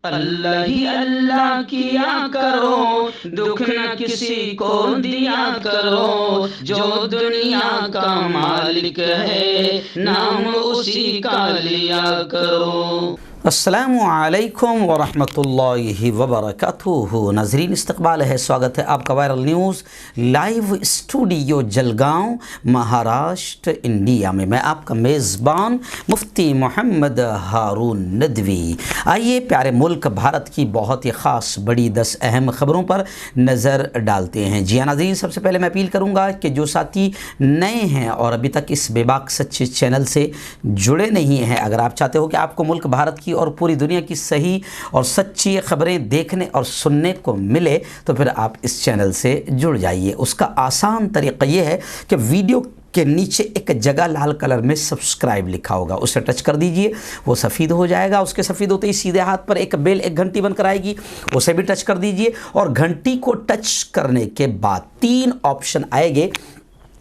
अल्लाह ही अल्लाह किया करो, दुख न किसी को दिया करो। जो दुनिया का मालिक है, नाम उसी का लिया करो। अस्सलामु अलैकुम वरहमतुल्लाहि वबरकातुहू। नाज़रीन, इस्तक़बाल है, स्वागत है आपका viral news live studio Jalgaon, Maharashtra, India में। मैं आपका मेज़बान मुफ्ती मोहम्मद हारून नदवी। आइए प्यारे मुल्क भारत की बहुत ही ख़ास बड़ी 10 अहम ख़बरों पर नज़र डालते हैं। जी हाँ नाज़रीन, सबसे पहले मैं अपील करूँगा कि जो साथी नए हैं और अभी तक इस बेबाक सच्चे चैनल से जुड़े नहीं हैं, अगर आप चाहते हो कि आपको मुल्क भारत की और पूरी दुनिया की सही और सच्ची खबरें देखने और सुनने को मिले तो फिर आप इस चैनल से जुड़ जाइए। उसका आसान तरीक़ा ये है कि वीडियो के नीचे एक जगह लाल कलर में सब्सक्राइब लिखा होगा, उसे टच कर दीजिए, वो सफ़ेद हो जाएगा। उसके सफ़ेद होते ही सीधे हाथ पर एक बेल, एक घंटी बनकर आएगी, उसे भी टच कर दीजिए। और घंटी को टच करने के बाद 3 ऑप्शन आएंगे,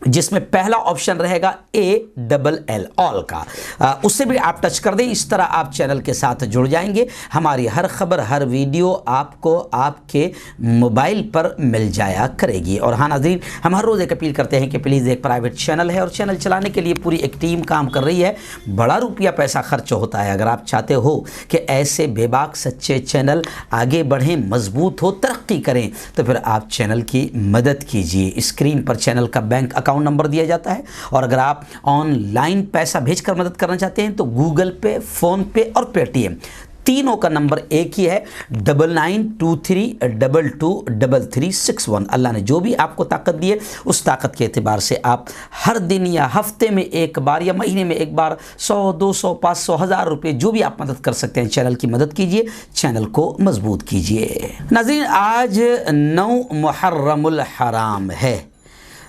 जिसमें पहला ऑप्शन रहेगा ALL ऑल का, उससे भी आप टच कर दें। इस तरह आप चैनल के साथ जुड़ जाएंगे। हमारी हर खबर, हर वीडियो आपको आपके मोबाइल पर मिल जाया करेगी। और हाँ नाज़रीन, हम हर रोज़ एक अपील करते हैं कि प्लीज़, एक प्राइवेट चैनल है और चैनल चलाने के लिए पूरी एक टीम काम कर रही है, बड़ा रुपया पैसा खर्च होता है। अगर आप चाहते हो कि ऐसे बेबाक सच्चे चैनल आगे बढ़ें, मजबूत हो, तरक्की करें, तो फिर आप चैनल की मदद कीजिए। स्क्रीन पर चैनल का बैंक अकाउंट नंबर दिया जाता है, और अगर आप ऑनलाइन पैसा भेजकर मदद करना चाहते हैं तो गूगल पे, फोन पे और पेटीएम, तीनों का नंबर एक ही है, 9923223361। अल्लाह ने जो भी आपको ताकत दी है, उस ताकत के एतबार से आप हर दिन या हफ्ते में एक बार या महीने में एक बार 100, 200, 500, 1000 रुपये, जो भी आप मदद कर सकते हैं, चैनल की मदद कीजिए, चैनल को मजबूत कीजिए। नाज़रीन, आज 9 मुहर्रमुल हराम है।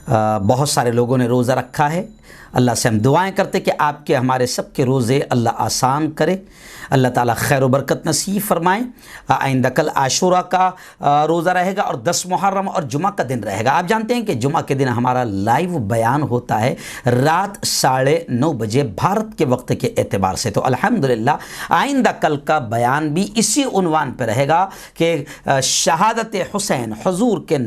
बहुत सारे लोगों ने रोज़ा रखा है। अल्लाह से हम दुआएं करते कि आपके हमारे सब के रोज़े अल्लाह आसान करे, अल्लाह ताला खैर व बरकत नसीब फरमाएँ। आइंदा कल आशूरा का रोज़ा रहेगा और 10 मुहर्रम और जुमा का दिन रहेगा। आप जानते हैं कि जुमा के दिन हमारा लाइव बयान होता है रात 9:30 बजे भारत के वक्त के एतबार से। तो अल्हम्दुलिल्लाह आइंदा कल का बयान भी इसी उन्वान पर रहेगा कि शहादत हुसैन, हुजूर के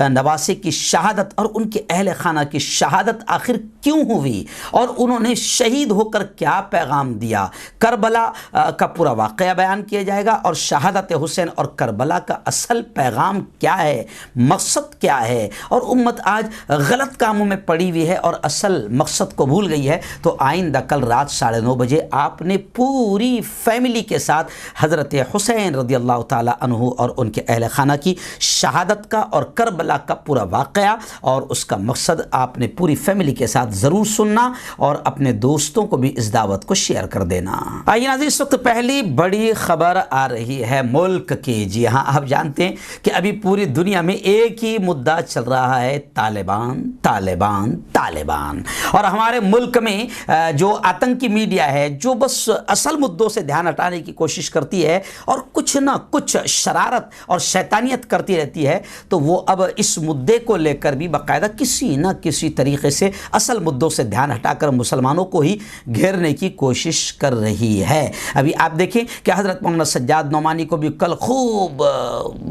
नवासे की शहादत और उनके अहल खाना की शहादत आखिर क्यों हुई और उन्होंने शहीद होकर क्या पैगाम दिया। करबला का पूरा वाक़या बयान किया जाएगा और शहादत हुसैन और करबला का असल पैगाम क्या है, मकसद क्या है। और उम्मत आज गलत कामों में पड़ी हुई है और असल मकसद को भूल गई है। तो आइंदा कल रात 9:30 बजे आपने पूरी फैमिली के साथ हज़रत हुसैन रज़ियल्लाहु ताला अन्हु और उनके अहल खाना की शहादत का और करबला का पूरा वाक़या और उसका मकसद आपने पूरी फैमिली के साथ ज़रूर सुनना और अपने दोस्तों को भी इस दावत को शेयर कर देना। आइए नाज़रीन, इस वक्त पहली बड़ी खबर आ रही है मुल्क की। जी हाँ, आप जानते हैं कि अभी पूरी दुनिया में एक ही मुद्दा चल रहा है, तालिबान तालिबान तालिबान। और हमारे मुल्क में जो आतंकी मीडिया है, जो बस असल मुद्दों से ध्यान हटाने की कोशिश करती है और कुछ ना कुछ शरारत और शैतानियत करती रहती है, तो वो अब इस मुद्दे को लेकर भी बाकायदा किसी न किसी तरीके से असल मुद्दों से ध्यान हटाकर मुसलमानों को ही घेरने की कोशिश कर रही है। अभी आप देखें कि हज़रत मोहम्मद सज्जाद नोमानी को भी कल खूब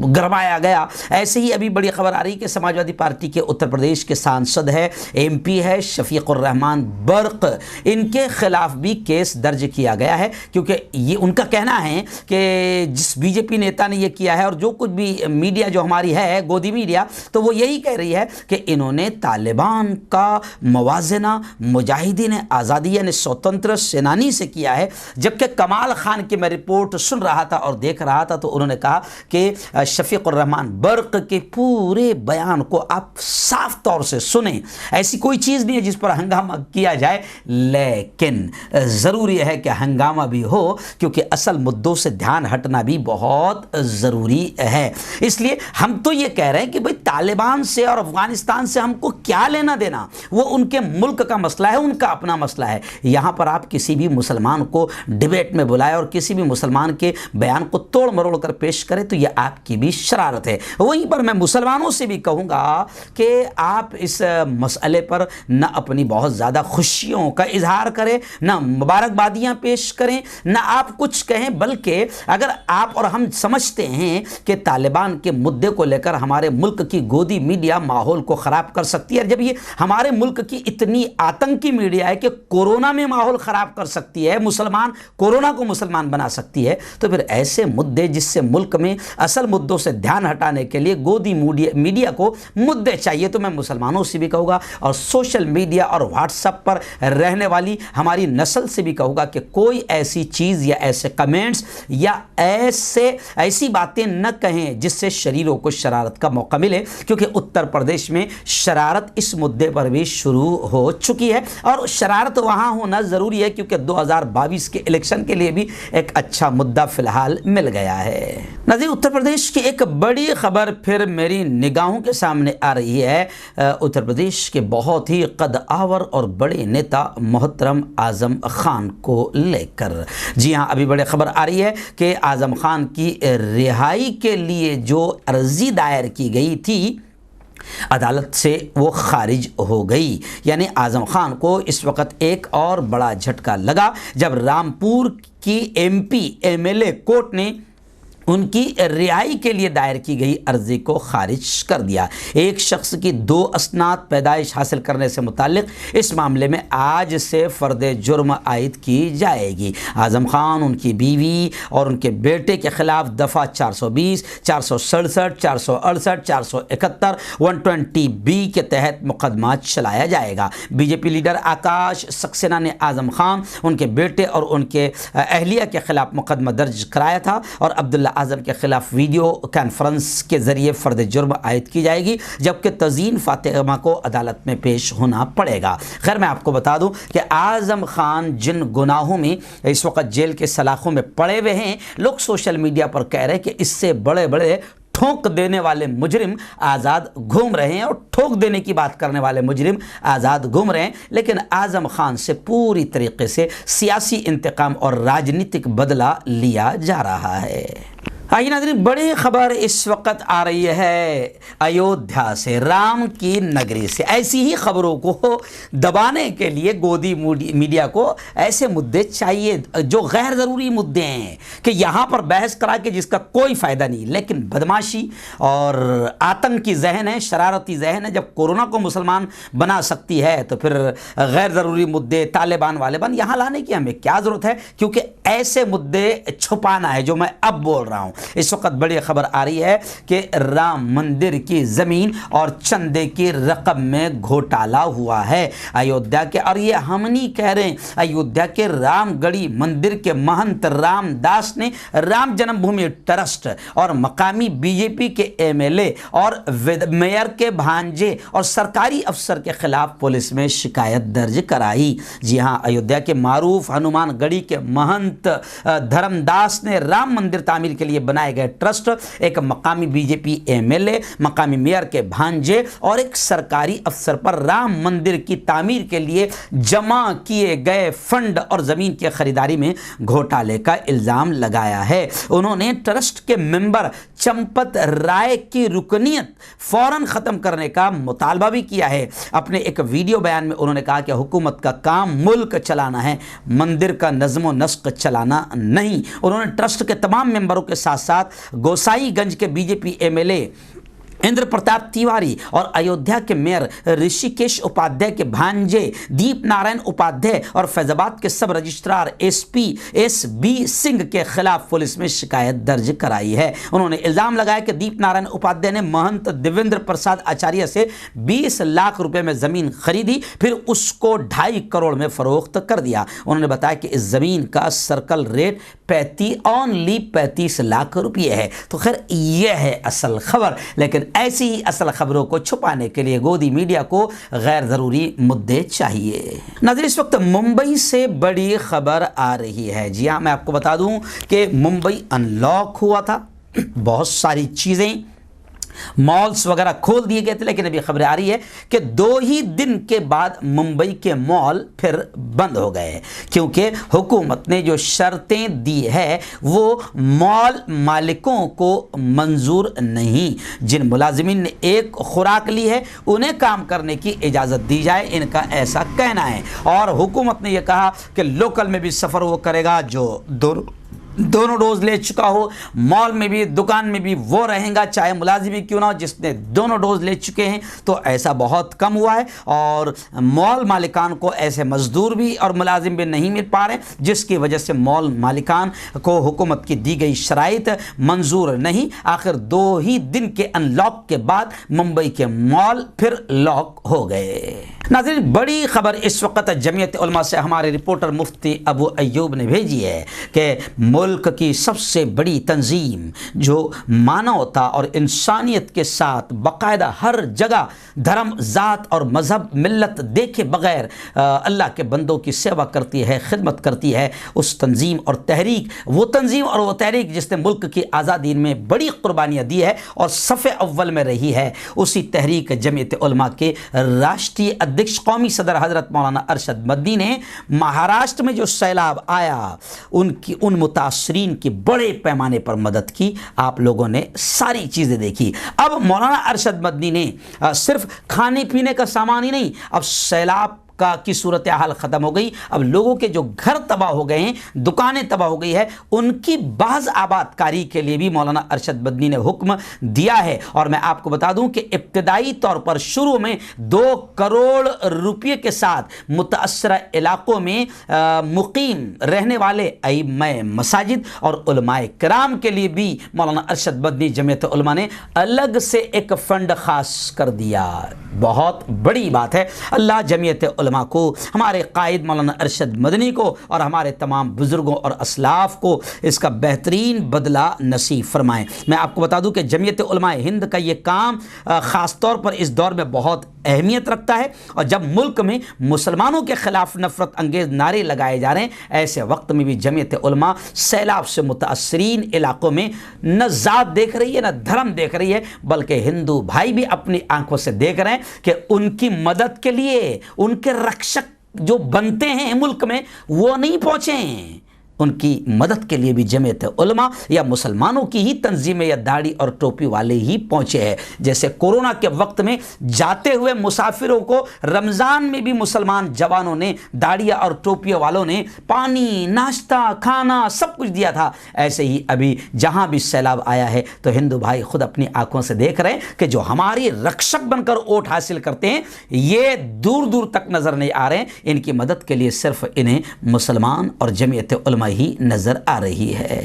गरमाया गया। ऐसे ही अभी बड़ी खबर आ रही कि समाजवादी पार्टी के उत्तर प्रदेश के सांसद है, MP है शफीकुर रहमान बर्क, इनके खिलाफ भी केस दर्ज किया गया है, क्योंकि ये उनका कहना है कि जिस BJP नेता ने ये किया है और जो कुछ भी मीडिया जो हमारी है गोदी मीडिया, तो वो यही कह रही है कि इन्होंने तालिबान का मवाजना मुजाहिदीन आज़ादी यानी स्वतंत्र सेनानी से किया है। जबकि कमाल खान की मैं रिपोर्ट सुन रहा था और देख रहा था तो उन्होंने कहा कि शफीकुर रहमान बर्क के पूरे बयान को आप साफ तौर से सुने। ऐसी कोई चीज़ नहीं है जिस पर हंगामा किया जाए, लेकिन ज़रूरी है कि हंगामा भी हो, क्योंकि असल मुद्दों से ध्यान हटना भी बहुत ज़रूरी है। इसलिए हम तो ये कह रहे हैं कि भाई तालिबान से और अफगानिस्तान से हमको क्या लेना देना, वो उनके मुल्क का मसला है, उनका अपना मसला है। यहाँ पर आप किसी भी मुसलमान को डिबेट में बुलाए और किसी भी मुसलमान के बयान को तोड़ मरोड़ कर पेश करें तो यह आपकी भी शरारत है। वहीं पर मैं मुसलमानों से भी कहूँगा कि आप इस मसले पर न अपनी बहुत ज़्यादा खुशियों का इजहार करें, न मुबारकबादियाँ पेश करें, न आप कुछ कहें, बल्कि अगर आप और हम समझते हैं कि तालिबान के मुद्दे को लेकर हमारे मुल्क की गोदी मीडिया माहौल को ख़राब कर सकती है, जब ये हमारे मुल्क की इतनी आतंकी मीडिया है कि कोरोना में माहौल ख़राब कर सकती है, कोरोना को मुसलमान बना सकती है, तो फिर ऐसे मुद्दे जिससे मुल्क में असल मुद्दों से ध्यान हटाने के लिए गोदी मीडिया को मुद्दे चाहिए, तो मैं मुसलमानों से भी कहूँगा और सोशल मीडिया और व्हाट्सएप पर रहने वाली हमारी नस्ल से भी कहूँगा कि कोई ऐसी चीज़ या ऐसे कमेंट्स या ऐसी बातें न कहें जिससे शरीरों को शरारत का मौका मिले, क्योंकि उत्तर प्रदेश में शरारत इस मुद्दे पर भी शुरू हो चुकी है और शरारत वहाँ होना ज़रूरी है, क्योंकि 2022 के इलेक्शन के लिए भी एक अच्छा मुद्दा फिलहाल मिल गया है। नाज़रीन, उत्तर प्रदेश की एक बड़ी खबर फिर मेरी निगाहों के सामने आ रही है। उत्तर प्रदेश के बहुत ही कद आवर और बड़े नेता मोहतरम आज़म खान को लेकर। जी हाँ, अभी बड़ी खबर आ रही है कि आज़म खान की रिहाई के लिए जो अर्जी दायर की गई थी अदालत से वो खारिज हो गई। यानी आज़म खान को इस वक्त एक और बड़ा झटका लगा जब रामपुर की MP MLA कोर्ट ने उनकी रिहाई के लिए दायर की गई अर्जी को खारिज कर दिया। एक शख्स की 2 असनाद पैदाइश हासिल करने से मुताल्लिक इस मामले में आज से फ़र्द जुर्म आयद की जाएगी। आज़म खान, उनकी बीवी और उनके बेटे के खिलाफ दफ़ा 420, 467, 468, 471, 120B के तहत मुकदमा चलाया जाएगा। बीजेपी लीडर आकाश सक्सेना ने आज़म खान, उनके बेटे और उनके अहलिया के खिलाफ मुकदमा दर्ज कराया था और अब्दुल्ला आज़म के खिलाफ वीडियो कॉन्फ्रेंस के जरिए फ़र्द जुर्म आयद की जाएगी, जबकि तज़ीन फ़ातिमा को अदालत में पेश होना पड़ेगा। खैर, मैं आपको बता दूं कि आज़म खान जिन गुनाहों में इस वक्त जेल के सलाखों में पड़े हुए हैं, लोग सोशल मीडिया पर कह रहे हैं कि इससे बड़े बड़े ठोक देने वाले मुजरिम आज़ाद घूम रहे हैं और ठोक देने की बात करने वाले मुजरिम आज़ाद घूम रहे हैं, लेकिन आज़म खान से पूरी तरीके से सियासी इंतकाम और राजनीतिक बदला लिया जा रहा है। आइए नाज़रीन, बड़ी खबर इस वक्त आ रही है अयोध्या से, राम की नगरी से। ऐसी ही खबरों को दबाने के लिए गोदी मीडिया को ऐसे मुद्दे चाहिए जो गैर ज़रूरी मुद्दे हैं कि यहाँ पर बहस करा के जिसका कोई फ़ायदा नहीं, लेकिन बदमाशी और आतंकी जहन है, शरारती जहन है। जब कोरोना को मुसलमान बना सकती है तो फिर गैर ज़रूरी मुद्दे तालिबान वालेबान यहाँ लाने की हमें क्या ज़रूरत है, क्योंकि ऐसे मुद्दे छुपाना है जो मैं अब बोल रहा हूँ। इस वक्त बड़ी खबर आ रही है कि राम मंदिर की ज़मीन और चंदे की रकम में घोटाला हुआ है अयोध्या के, और ये हम नहीं कह रहे हैं, अयोध्या के रामगढ़ी मंदिर के महंत रामदास ने राम जन्मभूमि ट्रस्ट और मकामी बीजेपी के MLA और मेयर के भांजे और सरकारी अफसर के खिलाफ पुलिस में शिकायत दर्ज कराई। जी हाँ, अयोध्या के मारूफ हनुमानगढ़ी के महंत धर्मदास ने राम मंदिर तामीर के लिए बनाए गए ट्रस्ट, एक मकामी बीजेपी MLA, मकामी मेयर के भांजे और एक सरकारी अफसर पर राम मंदिर की तामीर के लिए जमा किए गए फंड और जमीन की खरीदारी में घोटाले का इल्जाम लगाया है। उन्होंने ट्रस्ट के मेंबर चंपत राय की रुकनियत फौरन खत्म करने का मुतालबा भी किया है। अपने एक वीडियो बयान में उन्होंने कहा कि हुकूमत का काम मुल्क चलाना है, मंदिर का नज़्म नस्क चलाना नहीं। उन्होंने ट्रस्ट के तमाम मेंबरों के साथ साथ गोसाईगंज के बीजेपी MLA इंद्र प्रताप तिवारी और अयोध्या के मेयर ऋषिकेश उपाध्याय के भांजे दीप नारायण उपाध्याय और फैजाबाद के सब रजिस्ट्रार SP SB सिंह के खिलाफ पुलिस में शिकायत दर्ज कराई है। उन्होंने इल्जाम लगाया कि दीप नारायण उपाध्याय ने महंत देवेंद्र प्रसाद आचार्य से 20 लाख रुपए में ज़मीन खरीदी, फिर उसको 2.5 करोड़ में फ़रोख्त कर दिया। उन्होंने बताया कि इस ज़मीन का सर्कल रेट 35 लाख रुपये है। तो खैर, यह है असल खबर, लेकिन ऐसी ही असल खबरों को छुपाने के लिए गोदी मीडिया को गैर ज़रूरी मुद्दे चाहिए। नाज़रीन, इस वक्त मुंबई से बड़ी खबर आ रही है। जी हाँ, मैं आपको बता दूं कि मुंबई अनलॉक हुआ था, बहुत सारी चीज़ें मॉल्स वगैरह खोल दिए गए थे, लेकिन अभी खबरें आ रही है कि 2 ही दिन के बाद मुंबई के मॉल फिर बंद हो गए, क्योंकि हुकूमत ने जो शर्तें दी है वो मॉल मालिकों को मंजूर नहीं। जिन मुलाजिमीन ने एक खुराक ली है उन्हें काम करने की इजाज़त दी जाए, इनका ऐसा कहना है। और हुकूमत ने यह कहा कि लोकल में भी सफ़र वो करेगा जो दोनों डोज ले चुका हो, मॉल में भी दुकान में भी वो रहेगा, चाहे मुलाजिम ही क्यों ना हो, जिसने दोनों डोज ले चुके हैं। तो ऐसा बहुत कम हुआ है और मॉल मालिकान को ऐसे मजदूर भी और मुलाजिम भी नहीं मिल पा रहे, जिसकी वजह से मॉल मालिकान को हुकूमत की दी गई शराइत मंजूर नहीं। आखिर 2 ही दिन के अनलॉक के बाद मुंबई के मॉल फिर लॉक हो गए। नाज़रीन, बड़ी खबर इस वक्त जमीयत उलमा से हमारे रिपोर्टर मुफ्ती अबू अय्यूब ने भेजी है कि मुल्क की सबसे बड़ी तंजीम जो मानवता और इंसानियत के साथ बाकायदा हर जगह धर्म, ज़ात और मज़हब, मिल्लत देखे बगैर अल्लाह के बंदों की सेवा करती है, खिदमत करती है, उस तंजीम और तहरीक, वो तंजीम और वो तहरीक जिसने मुल्क की आज़ादी में बड़ी कुर्बानियाँ दी है और सफ़े अव्वल में रही है, उसी तहरीक जमीयत उलमा के राष्ट्रीय अध्यक्ष कौमी सदर हज़रत मौलाना अरशद मदनी ने महाराष्ट्र में जो सैलाब आया उन मुतासरीन की बड़े पैमाने पर मदद की। आप लोगों ने सारी चीज़ें देखी। अब मौलाना अरशद मदनी ने सिर्फ खाने पीने का सामान ही नहीं, अब सैलाब की सूरत हाल ख़त्म हो गई। अब लोगों के जो घर तबाह हो गए हैं, दुकानें तबाह हो गई है, उनकी बाज़ आबादकारी के लिए भी मौलाना अरशद मदनी ने हुक्म दिया है। और मैं आपको बता दूं कि इब्तदाई तौर पर शुरू में 2 करोड़ रुपये के साथ मुतासरा इलाकों में मुकीम रहने वाले अइम्माए मसाजिद और उलमाए किराम के लिए भी मौलाना अरशद मदनी जमीयत उलमा ने अलग से एक फ़ंड ख़ास कर दिया। बहुत बड़ी बात है। अल्लाह जमीयत उलमा को, हमारे कायद मौलाना अरशद मदनी को और हमारे तमाम बुज़ुर्गों और असलाफ़ को इसका बेहतरीन बदला नसीब फरमाएँ। मैं आपको बता दूं कि जमीयत उलमा हिंद का ये काम ख़ास तौर पर इस दौर में बहुत अहमियत रखता है। और जब मुल्क में मुसलमानों के ख़िलाफ़ नफ़रत अंगेज़ नारे लगाए जा रहे हैं, ऐसे वक्त में भी जमीयत उलमा सैलाब से मुतासरीन इलाक़ों में न ज़ात देख रही है, न धर्म देख रही है, बल्कि हिंदू भाई भी अपनी आंखों से देख रहे हैं कि उनकी मदद के लिए उनके रक्षक जो बनते हैं मुल्क में वो नहीं पहुँचे हैं। उनकी मदद के लिए भी जमीयत उलमा या मुसलमानों की ही तंजीमें या दाढ़ी और टोपी वाले ही पहुँचे हैं। जैसे कोरोना के वक्त में जाते हुए मुसाफिरों को रमज़ान में भी मुसलमान जवानों ने, दाढ़िया और टोपियों वालों ने पानी, नाश्ता, खाना सब कुछ दिया था, ऐसे ही अभी जहाँ भी सैलाब आया है तो हिंदू भाई खुद अपनी आंखों से देख रहे हैं कि जो हमारे रक्षक बनकर वोट हासिल करते हैं ये दूर दूर तक नज़र नहीं आ रहे हैं। इनकी मदद के लिए सिर्फ इन्हें मुसलमान और जमीयत उलमा ही नजर आ रही है।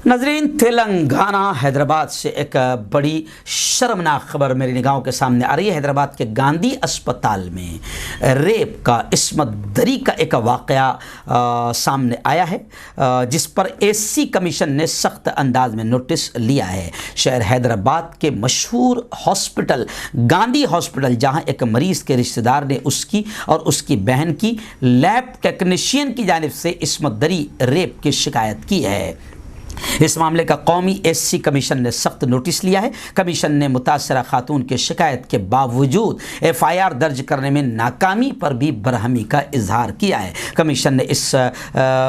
नाज़रीन, तेलंगाना हैदराबाद से एक बड़ी शर्मनाक खबर मेरी निगाहों के सामने आ रही है। हैदराबाद के गांधी अस्पताल में रेप का, इस्मत दरी का एक वाक़या सामने आया है, जिस पर एसी कमीशन ने सख्त अंदाज में नोटिस लिया है। शहर हैदराबाद के मशहूर हॉस्पिटल गांधी हॉस्पिटल, जहां एक मरीज़ के रिश्तेदार ने उसकी और उसकी बहन की लैब टेक्नीशियन की जानिब से इस्मत दरी रेप की शिकायत की है। इस मामले का कौमी एससी कमीशन ने सख्त नोटिस लिया है। कमीशन ने मुतासरा खातून की शिकायत के बावजूद एफआईआर दर्ज करने में नाकामी पर भी बरहमी का इजहार किया है। कमीशन ने इस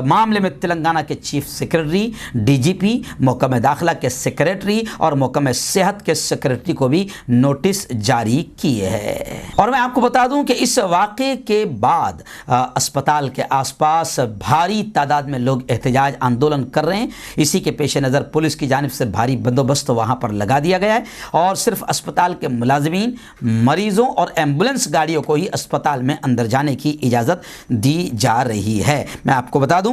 मामले में तेलंगाना के चीफ सेक्रेटरी, डीजीपी, महकमा दाखिला के सेक्रेटरी और महकमा सेहत के सेक्रेटरी को भी नोटिस जारी किए हैं। और मैं आपको बता दूं कि इस वाक़े के बाद अस्पताल के आसपास भारी तादाद में लोग एहतजाज आंदोलन कर रहे हैं। इसी के पेश नज़र पुलिस की जानिब से भारी बंदोबस्त वहां पर लगा दिया गया है और सिर्फ अस्पताल के मुलाजिमीन, मरीजों और एम्बुलेंस गाड़ियों को ही अस्पताल में अंदर जाने की इजाज़त दी जा रही है। मैं आपको बता दूं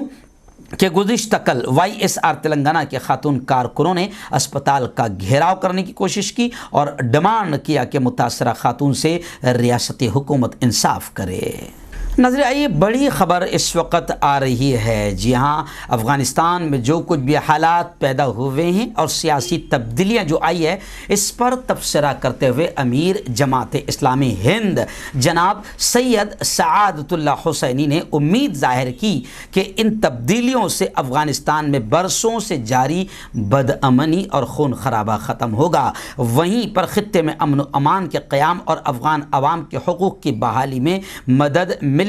कि गुज़िश्ता कल YSR तेलंगाना के खातून कारकुनों ने अस्पताल का घेराव करने की कोशिश की और डिमांड किया कि मुतासरा खातून से रियासती हुकूमत इंसाफ करे। नजर आइए, बड़ी ख़बर इस वक्त आ रही है। जी हाँ, अफ़गानिस्तान में जो कुछ भी हालात पैदा हुए हैं और सियासी तब्दीलियाँ जो आई है, इस पर तबसरा करते हुए अमीर जमात इस्लामी हिंद जनाब सैयद सआदतुल्लाह हुसैनी ने उम्मीद ज़ाहिर की कि इन तब्दीलियों से अफ़गानिस्तान में बरसों से जारी बदअमनी और खून खराबा ख़त्म होगा। वहीं पर ख़ित्ते में अमन व अमान के क़याम और अफ़गान अवाम के हुकूक़ की बहाली में मदद मिलेगी।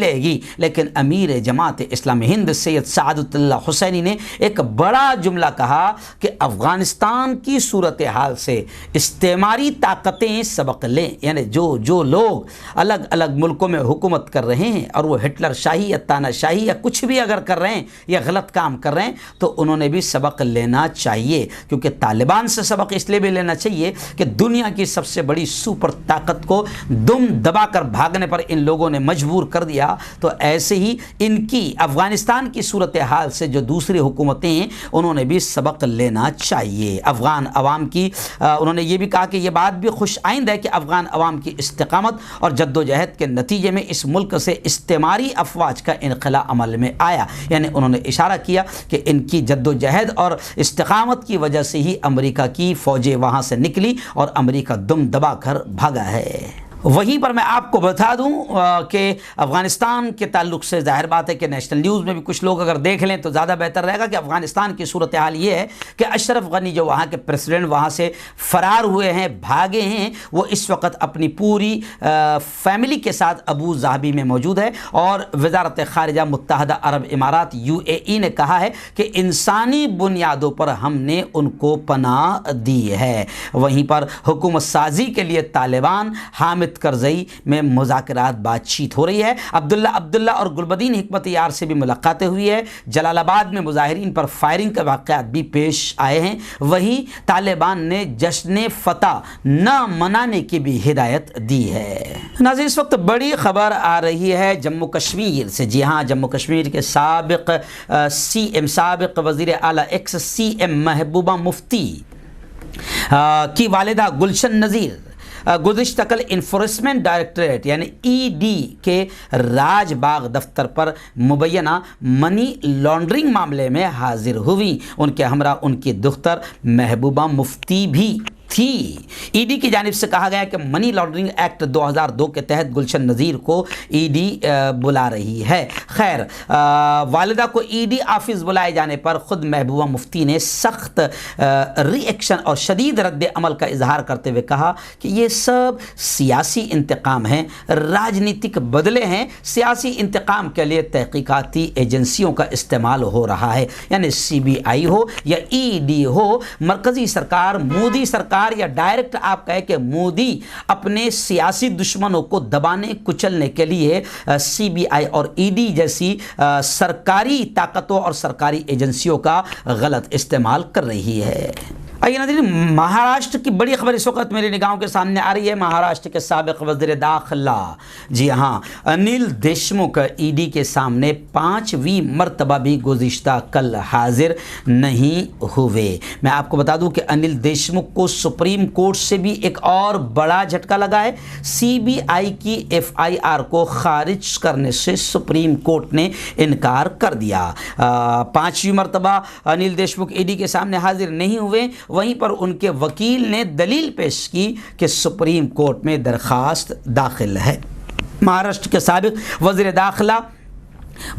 लेकिन अमीर जमात इस्लामी हिंद सैयद सआदतुल्लाह हुसैनी ने एक बड़ा जुमला कहा कि अफ़गानिस्तान की सूरत हाल से इस्तेमारी ताकतें सबक लें। यानी जो लोग अलग अलग मुल्कों में हुकूमत कर रहे हैं और वो हिटलर शाही या तानाशाही या कुछ भी अगर कर रहे हैं या गलत काम कर रहे हैं, तो उन्होंने भी सबक लेना चाहिए। क्योंकि तालिबान से सबक इसलिए भी लेना चाहिए कि दुनिया की सबसे बड़ी सुपर ताकत को दुम दबाकर भागने पर इन लोगों ने मजबूर कर दिया। तो ऐसे ही इनकी अफ़गानिस्तान की सूरत हाल से जो दूसरी हुकूमतें हैं, उन्होंने भी सबक लेना चाहिए। अफ़गान अवाम की उन्होंने ये भी कहा कि यह बात भी खुश आइंद है कि अफ़गान अवाम की इस्तिकामत और जद्दोजहद के नतीजे में इस मुल्क से इस्तेमारी अफवाज का इनक़िला अमल में आया। यानी उन्होंने इशारा किया कि इनकी जद्दोजहद और इस्तिकामत की वजह से ही अमेरिका की फ़ौजें वहाँ से निकली और अमेरिका दुम दबा कर भागा है। वहीं पर मैं आपको बता दूं कि अफ़गानिस्तान के ताल्लुक से ज़ाहिर बात है कि नेशनल न्यूज़ में भी कुछ लोग अगर देख लें तो ज़्यादा बेहतर रहेगा कि अफ़गानिस्तान की सूरत हाल ये है कि अशरफ गनी जो वहाँ के प्रेसिडेंट वहाँ से फ़रार हुए हैं, भागे हैं, वो इस वक्त अपनी पूरी फैमिली के साथ अबू धाबी में मौजूद है। और वज़ारत ख़ारिजा मुत्तहदा अरब इमारात UAE ने कहा है कि इंसानी बुनियादों पर हमने उनको पनाह दी है। वहीं पर हुकूमत साजी के लिए तालिबान हामिद करज़ई में मुज़ाकरात बातचीत हो रही है। अब्दुल्ला और गुलबदीन हिकमत यार से भी मुलाकातें हुई है। जलालाबाद में मुजाहिरीन पर फायरिंग के वाक़यात भी पेश आए हैं। वहीं तालिबान ने जश्न फ़तह न मनाने की भी हिदायत दी है। नाज़रीन, इस वक्त बड़ी ख़बर आ रही है जम्मू कश्मीर से। जी हाँ, जम्मू कश्मीर के साबिक़ CM साबिक़ वज़ीर आला एक्स CM महबूबा मुफ्ती की वालिदा गुलशन नज़ीर गुज़िश्ता कल इन्फोर्समेंट डायरेक्टरेट यानी ED के राजबाग दफ्तर पर मुबैना मनी लॉन्ड्रिंग मामले में हाजिर हुई। उनके हमरा उनकी दुख्तर महबूबा मुफ्ती भी थी। ED की जानिब से कहा गया कि मनी लॉन्ड्रिंग एक्ट 2002 के तहत गुलशन नज़ीर को ED बुला रही है। खैर, वालिदा को ED ऑफिस बुलाए जाने पर ख़ुद महबूबा मुफ्ती ने सख्त रिएक्शन और शदीद रद्द अमल का इजहार करते हुए कहा कि ये सब सियासी इंतकाम हैं, राजनीतिक बदले हैं। सियासी इंतकाम के लिए तहकीकाती एजेंसियों का इस्तेमाल हो रहा है। यानी CBI हो या ED हो, मरकज़ी सरकार, मोदी सरकार या डायरेक्ट आप कहें कि मोदी अपने सियासी दुश्मनों को दबाने कुचलने के लिए CBI और ED जैसी सरकारी ताकतों और सरकारी एजेंसियों का गलत इस्तेमाल कर रही है। आइए नाज़रीन, महाराष्ट्र की बड़ी खबर इस वक्त मेरी निगाहों के सामने आ रही है। महाराष्ट्र के साबिक़ वज़ीर दाखिला, जी हाँ, अनिल देशमुख ED के सामने 5वीं मरतबा भी गुज़िश्ता कल हाजिर नहीं हुए। मैं आपको बता दूं कि अनिल देशमुख को सुप्रीम कोर्ट से भी एक और बड़ा झटका लगा है। CBI की FIR को खारिज करने से सुप्रीम कोर्ट ने इनकार कर दिया। 5वीं मरतबा अनिल देशमुख ED के सामने हाजिर नहीं हुए। वहीं पर उनके वकील ने दलील पेश की कि सुप्रीम कोर्ट में दरखास्त दाखिल है। महाराष्ट्र के साबिक़ वज़ीर दाखिला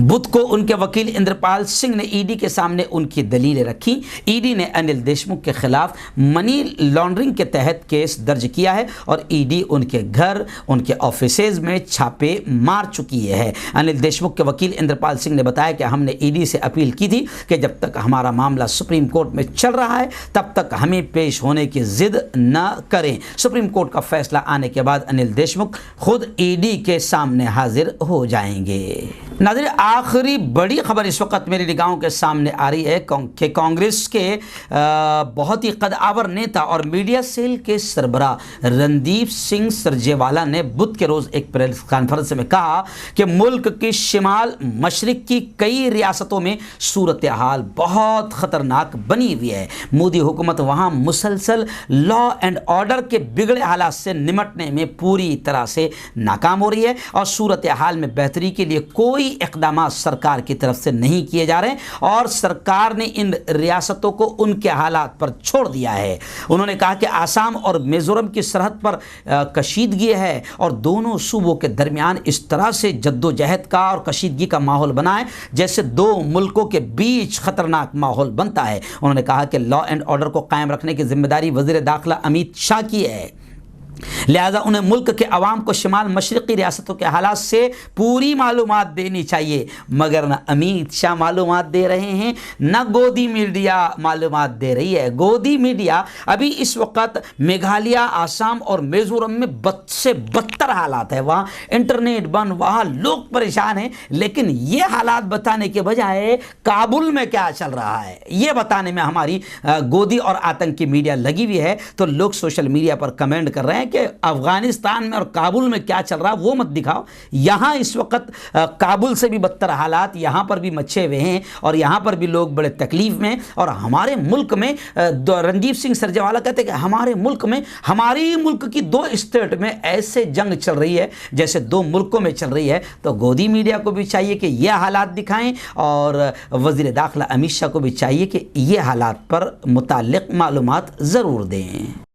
बुध को उनके वकील इंद्रपाल सिंह ने ED के सामने उनकी दलीलें रखी। ED ने अनिल देशमुख के खिलाफ मनी लॉन्ड्रिंग के तहत केस दर्ज किया है और ED उनके घर, उनके ऑफिसेज में छापे मार चुकी है। अनिल देशमुख के वकील इंद्रपाल सिंह ने बताया कि हमने ED से अपील की थी कि जब तक हमारा मामला सुप्रीम कोर्ट में चल रहा है तब तक हमें पेश होने की जिद न करें। सुप्रीम कोर्ट का फैसला आने के बाद अनिल देशमुख खुद ED के सामने हाजिर हो जाएंगे। नाज़रीन, आखिरी बड़ी खबर इस वक्त मेरी निगाहों के सामने आ रही है कि कांग्रेस के बहुत ही कदावर नेता और मीडिया सेल के सरबराह रणदीप सिंह सुरजेवाला ने बुध के रोज़ एक प्रेस कॉन्फ्रेंस में कहा कि मुल्क की शिमाल मशरिक की कई रियासतों में सूरत हाल बहुत ख़तरनाक बनी हुई है। मोदी हुकूमत वहाँ मुसलसल लॉ एंड ऑर्डर के बिगड़े हालात से निमटने में पूरी तरह से नाकाम हो रही है और सूरत हाल में बेहतरी के लिए कोई इक़दाम सरकार की तरफ से नहीं किए जा रहे और सरकार ने इन रियासतों को उनके हालात पर छोड़ दिया है। उन्होंने कहा कि आसाम और मिज़ोरम की सरहद पर कशीदगी है और दोनों सूबों के दरमियान इस तरह से जद्दोजहद का और कशीदगी का माहौल बना है जैसे दो मुल्कों के बीच खतरनाक माहौल बनता है। उन्होंने कहा कि लॉ एंड ऑर्डर को कायम रखने की जिम्मेदारी वज़ीर दाखिला अमित शाह की है, लिहाजा उन्हें मुल्क के अवाम को शिमाल मशरक़ी रियासतों के हालात से पूरी मालूमात देनी चाहिए। मगर न अमित शाह मालूमात दे रहे हैं न गोदी मीडिया मालूमात दे रही है। गोदी मीडिया अभी इस वक्त मेघालय, आसाम और मिज़ोरम में बद से बदतर हालात है। वहाँ इंटरनेट बंद, वहाँ लोग परेशान हैं, लेकिन ये हालात बताने के बजाय काबुल में क्या चल रहा है ये बताने में हमारी गोदी और आतंकी मीडिया लगी हुई है। तो लोग सोशल मीडिया पर कमेंट कर रहे हैं कि अफगानिस्तान में और काबुल में क्या चल रहा है वो मत दिखाओ। यहाँ इस वक्त काबुल से भी बदतर हालात यहाँ पर भी मचे हुए हैं और यहाँ पर भी लोग बड़े तकलीफ में। और हमारे मुल्क में रणदीप सिंह सुरजेवाला कहते हैं कि हमारे मुल्क में, हमारी मुल्क की दो स्टेट में ऐसे जंग चल रही है जैसे दो मुल्कों में चल रही है। तो गोदी मीडिया को भी चाहिए कि यह हालात दिखाएं और वज़ीर दाखिला अमित शाह को भी चाहिए कि ये हालात पर मुताल्लिक़ मालूमात ज़रूर दें।